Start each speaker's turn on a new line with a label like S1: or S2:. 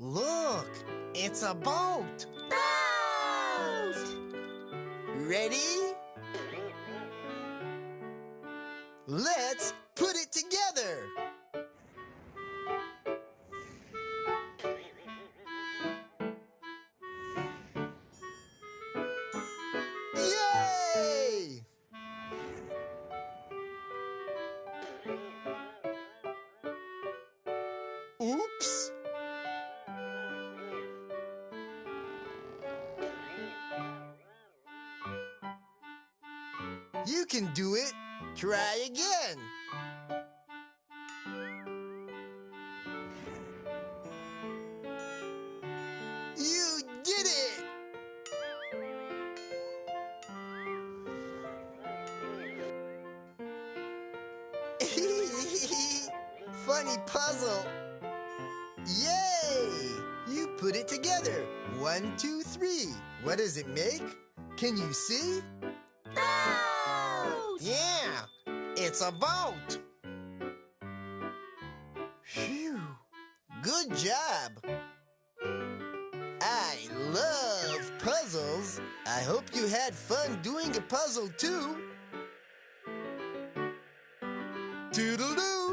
S1: Look, it's a boat.
S2: Boat!
S1: Ready? Let's put it together. Yay! Oops! You can do it. Try again. You did it! Funny puzzle. Yay! You put it together. 1, 2, 3. What does it make? Can you see?
S2: Boat!
S1: Yeah, it's a boat. Phew. Good job. I love puzzles. I hope you had fun doing a puzzle too. Toodaloo!